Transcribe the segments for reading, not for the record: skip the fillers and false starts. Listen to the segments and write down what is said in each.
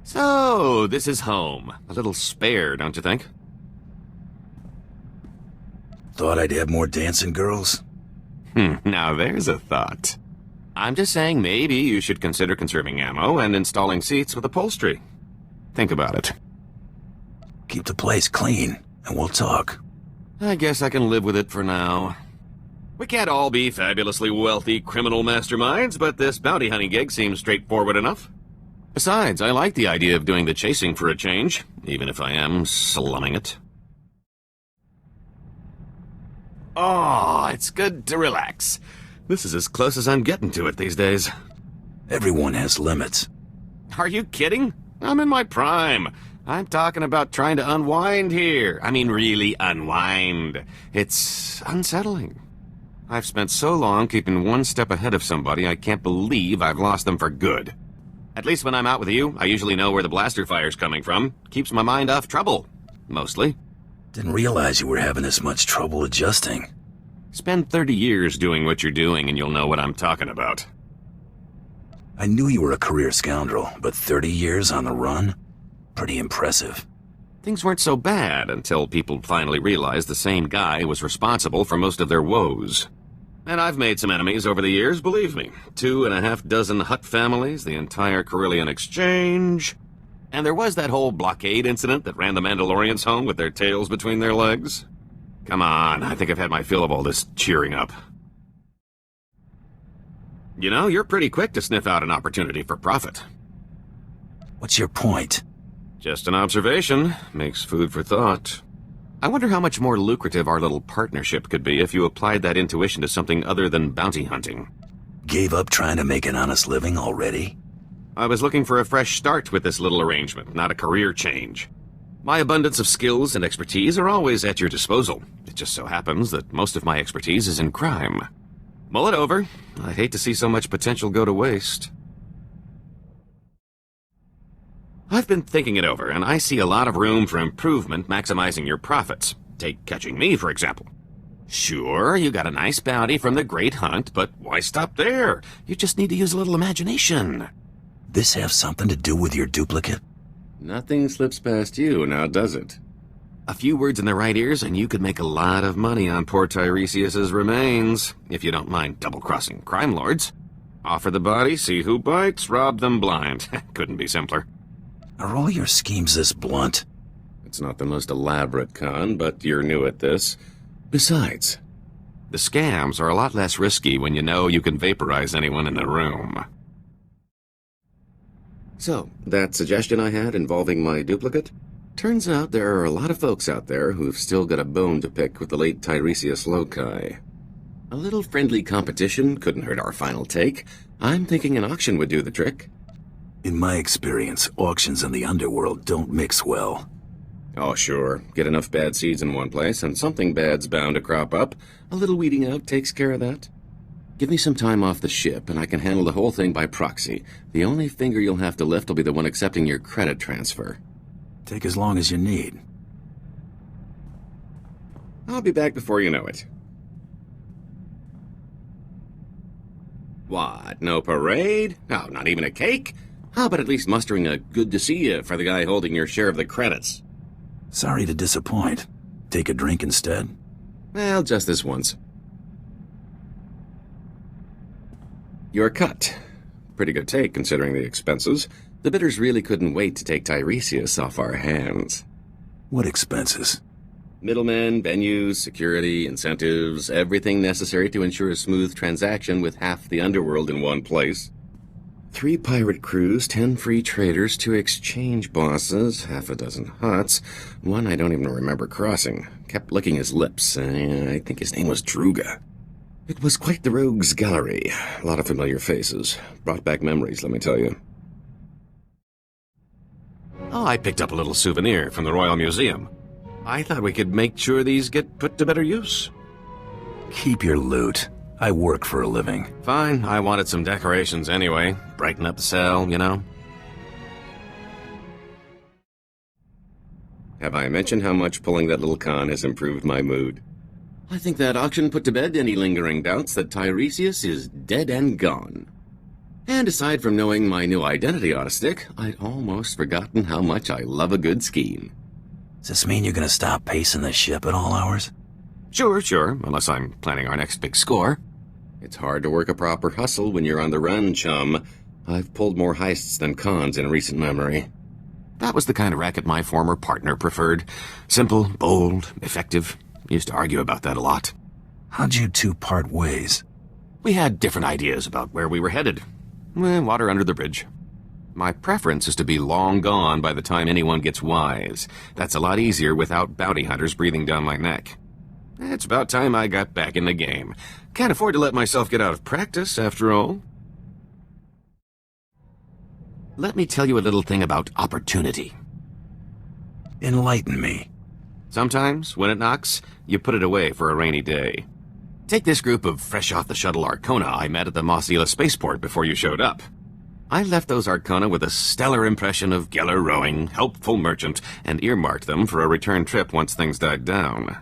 So, this is home. A little spare, don't you think? Thought I'd have more dancing girls? Now there's a thought. I'm just saying maybe you should consider conserving ammo and installing seats with upholstery. Think about it. Keep the place clean, and we'll talk. I guess I can live with it for now. We can't all be fabulously wealthy criminal masterminds, but this bounty hunting gig seems straightforward enough. Besides, I like the idea of doing the chasing for a change, even if I am slumming it. Oh, it's good to relax. This is as close as I'm getting to it these days. Everyone has limits. Are you kidding? I'm in my prime. I'm talking about trying to unwind here. I mean, really unwind. It's unsettling. I've spent so long keeping one step ahead of somebody, I can't believe I've lost them for good. At least when I'm out with you, I usually know where the blaster fire's coming from. Keeps my mind off trouble. Mostly. Didn't realize you were having this much trouble adjusting. Spend 30 years doing what you're doing and you'll know what I'm talking about. I knew you were a career scoundrel, but 30 years on the run? Pretty impressive. Things weren't so bad until people finally realized the same guy was responsible for most of their woes. And I've made some enemies over the years, believe me. 2.5 Hutt families, the entire Carillion exchange. And there was that whole blockade incident that ran the Mandalorians home with their tails between their legs. Come on, I think I've had my fill of all this cheering up. You know, you're pretty quick to sniff out an opportunity for profit. What's your point? Just an observation. Makes food for thought. I wonder how much more lucrative our little partnership could be if you applied that intuition to something other than bounty hunting. Gave up trying to make an honest living already? I was looking for a fresh start with this little arrangement, not a career change. My abundance of skills and expertise are always at your disposal. It just so happens that most of my expertise is in crime. Mull it over. I'd hate to see so much potential go to waste. I've been thinking it over, and I see a lot of room for improvement maximizing your profits. Take catching me, for example. Sure, you got a nice bounty from the Great Hunt, but why stop there? You just need to use a little imagination. This have something to do with your duplicate? Nothing slips past you, now does it? A few words in the right ears, and you could make a lot of money on poor Tyresius's remains, if you don't mind double-crossing crime lords. Offer the body, see who bites, rob them blind. Couldn't be simpler. Are all your schemes this blunt? It's not the most elaborate con, but you're new at this. Besides, the scams are a lot less risky when you know you can vaporize anyone in the room. So, that suggestion I had involving my duplicate? Turns out there are a lot of folks out there who've still got a bone to pick with the late Tyresius Lokai. A little friendly competition couldn't hurt our final take. I'm thinking an auction would do the trick. In my experience, auctions in the underworld don't mix well. Oh, sure. Get enough bad seeds in one place, and something bad's bound to crop up. A little weeding out takes care of that. Give me some time off the ship, and I can handle the whole thing by proxy. The only finger you'll have to lift will be the one accepting your credit transfer. Take as long as you need. I'll be back before you know it. What, no parade? Oh, not even a cake? How about at least mustering a good to see you for the guy holding your share of the credits? Sorry to disappoint. Take a drink instead? Well, just this once. You're cut. Pretty good take, considering the expenses. The bidders really couldn't wait to take Tyresius off our hands. What expenses? Middlemen, venues, security, incentives, everything necessary to ensure a smooth transaction with half the underworld in one place. 3 pirate crews, 10 free traders, 2 exchange bosses, half a dozen Hutts, one I don't even remember crossing. Kept licking his lips. I think his name was Druga. It was quite the rogues' gallery. A lot of familiar faces. Brought back memories, let me tell you. Oh, I picked up a little souvenir from the Royal Museum. I thought we could make sure these get put to better use. Keep your loot. I work for a living. Fine, I wanted some decorations anyway. Brighten up the cell, you know. Have I mentioned how much pulling that little con has improved my mood? I think that auction put to bed any lingering doubts that Tyresius is dead and gone. And aside from knowing my new identity on a stick, I'd almost forgotten how much I love a good scheme. Does this mean you're gonna stop pacing the ship at all hours? Sure, unless I'm planning our next big score. It's hard to work a proper hustle when you're on the run, chum. I've pulled more heists than cons in recent memory. That was the kind of racket my former partner preferred. Simple, bold, effective. Used to argue about that a lot. How'd you two part ways? We had different ideas about where we were headed. Water under the bridge. My preference is to be long gone by the time anyone gets wise. That's a lot easier without bounty hunters breathing down my neck. It's about time I got back in the game. Can't afford to let myself get out of practice, after all. Let me tell you a little thing about opportunity. Enlighten me. Sometimes, when it knocks, you put it away for a rainy day. Take this group of fresh-off-the-shuttle Arcona I met at the Mossila spaceport before you showed up. I left those Arcona with a stellar impression of Geller rowing, helpful merchant, and earmarked them for a return trip once things died down.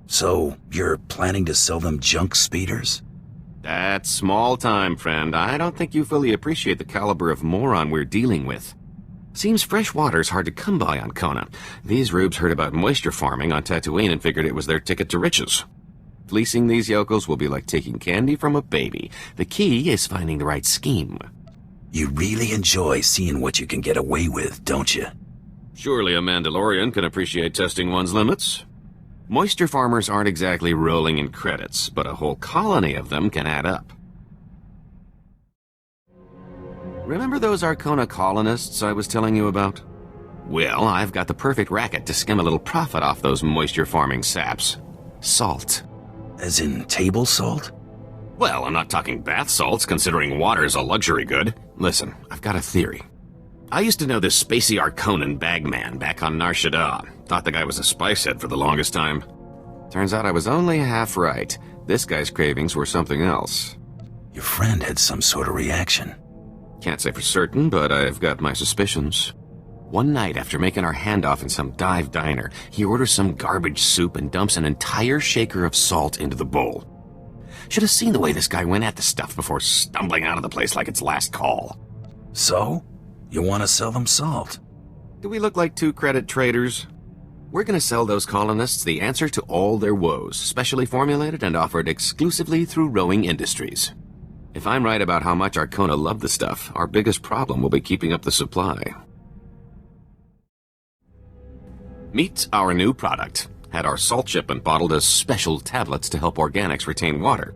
So, you're planning to sell them junk speeders? That's small time, friend. I don't think you fully appreciate the caliber of moron we're dealing with. Seems fresh water's hard to come by on Kona. These rubes heard about moisture farming on Tatooine and figured it was their ticket to riches. Fleecing these yokels will be like taking candy from a baby. The key is finding the right scheme. You really enjoy seeing what you can get away with, don't you? Surely a Mandalorian can appreciate testing one's limits. Moisture farmers aren't exactly rolling in credits, but a whole colony of them can add up. Remember those Arcona colonists I was telling you about? Well, I've got the perfect racket to skim a little profit off those moisture farming saps. Salt. As in table salt? Well, I'm not talking bath salts, considering water's a luxury good. Listen, I've got a theory. I used to know this spacey Arconan bagman back on Nar Shaddaa. Thought the guy was a spice head for the longest time. Turns out I was only half right. This guy's cravings were something else. Your friend had some sort of reaction. Can't say for certain, but I've got my suspicions. One night after making our handoff in some dive diner, he orders some garbage soup and dumps an entire shaker of salt into the bowl. Should have seen the way this guy went at the stuff before stumbling out of the place like it's last call. So? You want to sell them salt? Do we look like two credit traders? We're going to sell those colonists the answer to all their woes, specially formulated and offered exclusively through Rowing Industries. If I'm right about how much Arcona love the stuff, our biggest problem will be keeping up the supply. Meet our new product. Had our salt shipment bottled as special tablets to help organics retain water.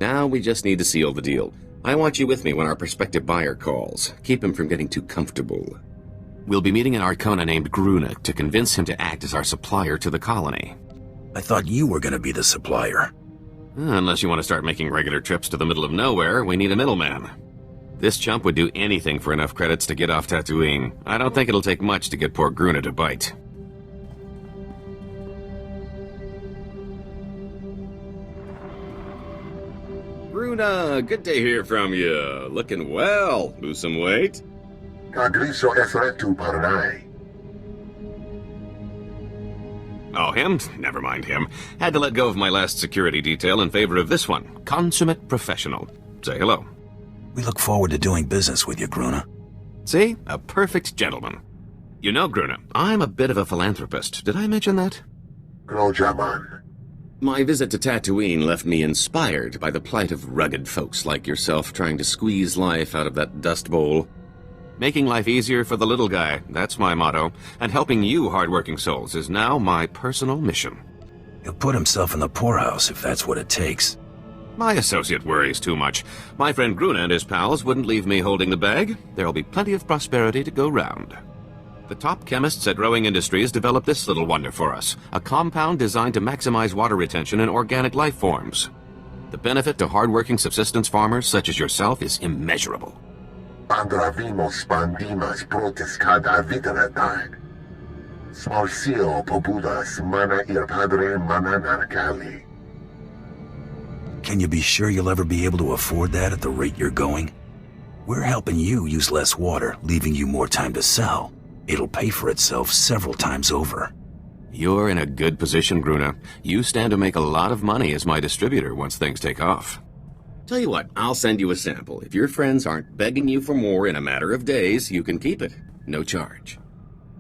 Now we just need to seal the deal. I want you with me when our prospective buyer calls. Keep him from getting too comfortable. We'll be meeting an Arcona named Gruna to convince him to act as our supplier to the colony. I thought you were going to be the supplier. Unless you want to start making regular trips to the middle of nowhere, we need a middleman. This chump would do anything for enough credits to get off Tatooine. I don't think it'll take much to get poor Gruna to bite. Gruna, good to hear from you. Looking well. Lose some weight? Agriso efretu paranai. Oh, him? Never mind him. Had to let go of my last security detail in favor of this one. Consummate professional. Say hello. We look forward to doing business with you, Gruna. See? A perfect gentleman. You know, Gruna, I'm a bit of a philanthropist. Did I mention that? Grojaman. My visit to Tatooine left me inspired by the plight of rugged folks like yourself trying to squeeze life out of that dust bowl. Making life easier for the little guy, that's my motto, and helping you hard-working souls is now my personal mission. He'll put himself in the poorhouse if that's what it takes. My associate worries too much. My friend Gruna and his pals wouldn't leave me holding the bag. There'll be plenty of prosperity to go round. The top chemists at Rowing Industries developed this little wonder for us, a compound designed to maximize water retention in organic life forms. The benefit to hard-working subsistence farmers such as yourself is immeasurable. Andravimos pandimas protes cada viteratag. Smalsio populas mana ir padre mana narcali. Can you be sure you'll ever be able to afford that at the rate you're going? We're helping you use less water, leaving you more time to sell. It'll pay for itself several times over. You're in a good position, Gruna. You stand to make a lot of money as my distributor once things take off. Tell you what, I'll send you a sample. If your friends aren't begging you for more in a matter of days, you can keep it. No charge.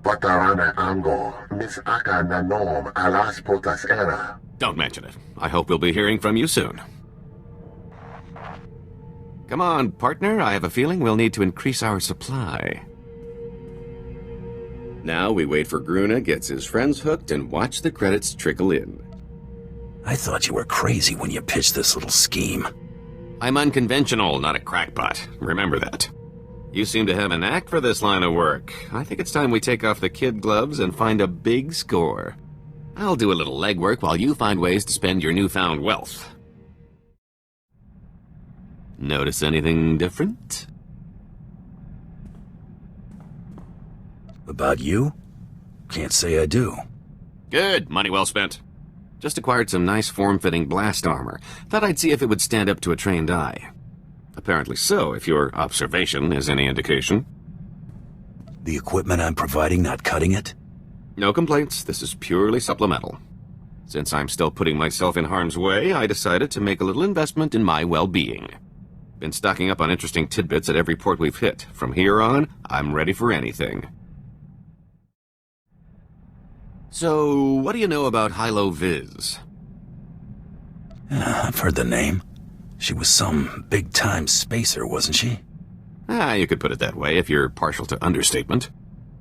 Patarana Ango, Miss Aka Nanom, Alas Potas Era. Don't mention it. I hope we'll be hearing from you soon. Come on, partner. I have a feeling we'll need to increase our supply. Now we wait for Gruna gets his friends hooked and watch the credits trickle in. I thought you were crazy when you pitched this little scheme. I'm unconventional, not a crackpot. Remember that. You seem to have an knack for this line of work. I think it's time we take off the kid gloves and find a big score. I'll do a little legwork while you find ways to spend your newfound wealth. Notice anything different? About you? Can't say I do. Good. Money well spent. Just acquired some nice form-fitting blast armor. Thought I'd see if it would stand up to a trained eye. Apparently so, if your observation is any indication. The equipment I'm providing not cutting it? No complaints. This is purely supplemental. Since I'm still putting myself in harm's way, I decided to make a little investment in my well-being. Been stocking up on interesting tidbits at every port we've hit. From here on, I'm ready for anything. So, what do you know about Hilo Viz? I've heard the name. She was some big-time spacer, wasn't she? You could put it that way if you're partial to understatement.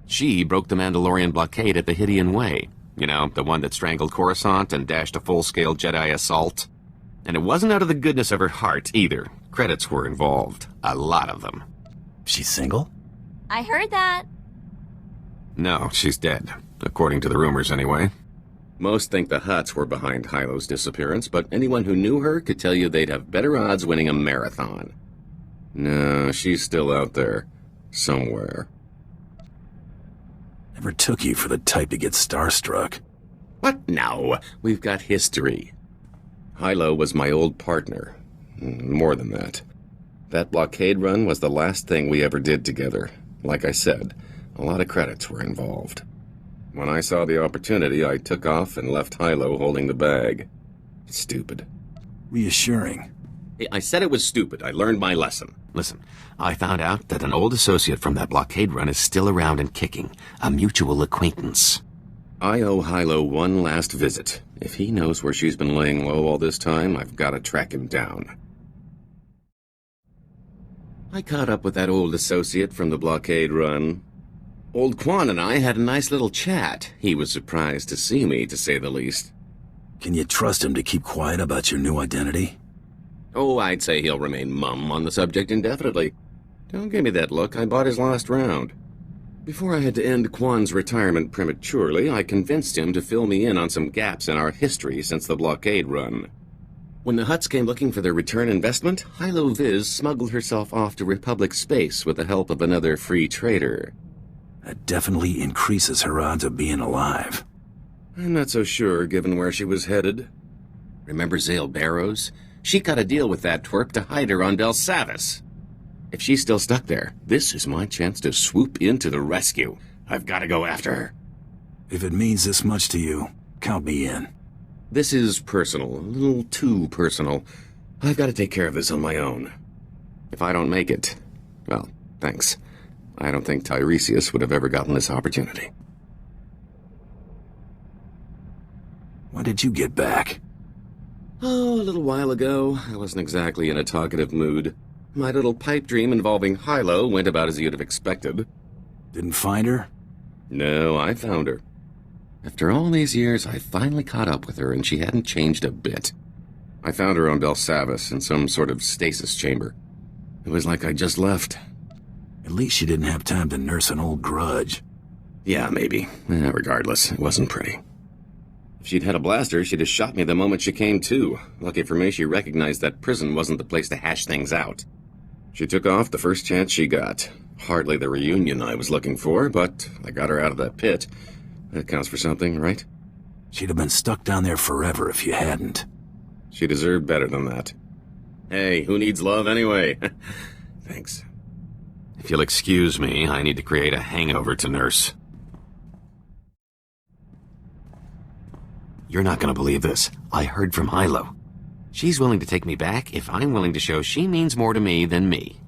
She broke the Mandalorian blockade at the Hydian Way. You know, the one that strangled Coruscant and dashed a full-scale Jedi assault. And it wasn't out of the goodness of her heart, either. Credits were involved. A lot of them. She's single? I heard that. No, she's dead. According to the rumors, anyway. Most think the Hutts were behind Hilo's disappearance, but anyone who knew her could tell you they'd have better odds winning a marathon. No, she's still out there. Somewhere. Never took you for the type to get starstruck. What? No. We've got history. Hilo was my old partner. More than that. That blockade run was the last thing we ever did together. Like I said, a lot of credits were involved. When I saw the opportunity, I took off and left Hilo holding the bag. Stupid. Reassuring. I said it was stupid. I learned my lesson. Listen, I found out that an old associate from that blockade run is still around and kicking. A mutual acquaintance. I owe Hilo one last visit. If he knows where she's been laying low all this time, I've got to track him down. I caught up with that old associate from the blockade run. Old Quan and I had a nice little chat. He was surprised to see me, to say the least. Can you trust him to keep quiet about your new identity? Oh, I'd say he'll remain mum on the subject indefinitely. Don't give me that look. I bought his last round. Before I had to end Quan's retirement prematurely, I convinced him to fill me in on some gaps in our history since the blockade run. When the Hutts came looking for their return investment, Hilo Viz smuggled herself off to Republic space with the help of another free trader. That definitely increases her odds of being alive. I'm not so sure, given where she was headed. Remember Zale Barrows? She cut a deal with that twerp to hide her on Belsavis. If she's still stuck there, this is my chance to swoop in to the rescue. I've got to go after her. If it means this much to you, count me in. This is personal, a little too personal. I've got to take care of this on my own. If I don't make it, well, thanks. I don't think Tyresius would have ever gotten this opportunity. When did you get back? Oh, a little while ago. I wasn't exactly in a talkative mood. My little pipe dream involving Hilo went about as you'd have expected. Didn't find her? No, I found her. After all these years, I finally caught up with her, and she hadn't changed a bit. I found her on Belsavis in some sort of stasis chamber. It was like I just left. At least she didn't have time to nurse an old grudge. Yeah, maybe. Regardless, it wasn't pretty. If she'd had a blaster, she'd have shot me the moment she came to. Lucky for me, she recognized that prison wasn't the place to hash things out. She took off the first chance she got. Hardly the reunion I was looking for, but I got her out of that pit. That counts for something, right? She'd have been stuck down there forever if you hadn't. She deserved better than that. Hey, who needs love anyway? Thanks. If you'll excuse me, I need to create a hangover to nurse. You're not gonna believe this. I heard from Hilo. She's willing to take me back if I'm willing to show she means more to me than me.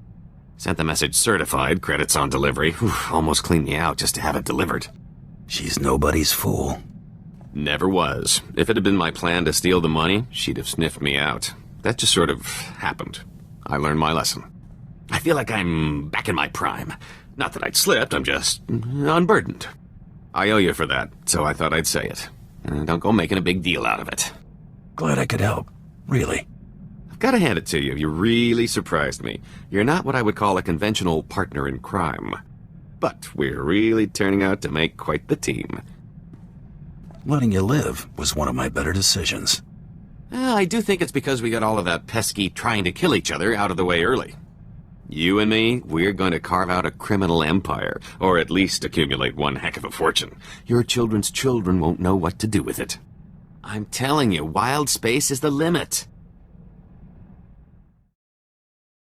Sent the message certified, credits on delivery. Whew, almost cleaned me out just to have it delivered. She's nobody's fool. Never was. If it had been my plan to steal the money, she'd have sniffed me out. That just sort of happened. I learned my lesson. I feel like I'm back in my prime. Not that I'd slipped, I'm just unburdened. I owe you for that, so I thought I'd say it. Don't go making a big deal out of it. Glad I could help. Really. I've got to hand it to you. You really surprised me. You're not what I would call a conventional partner in crime. But we're really turning out to make quite the team. Letting you live was one of my better decisions. I do think it's because we got all of that pesky trying to kill each other out of the way early. You and me, we're going to carve out a criminal empire, or at least accumulate one heck of a fortune. Your children's children won't know what to do with it. I'm telling you, wild space is the limit.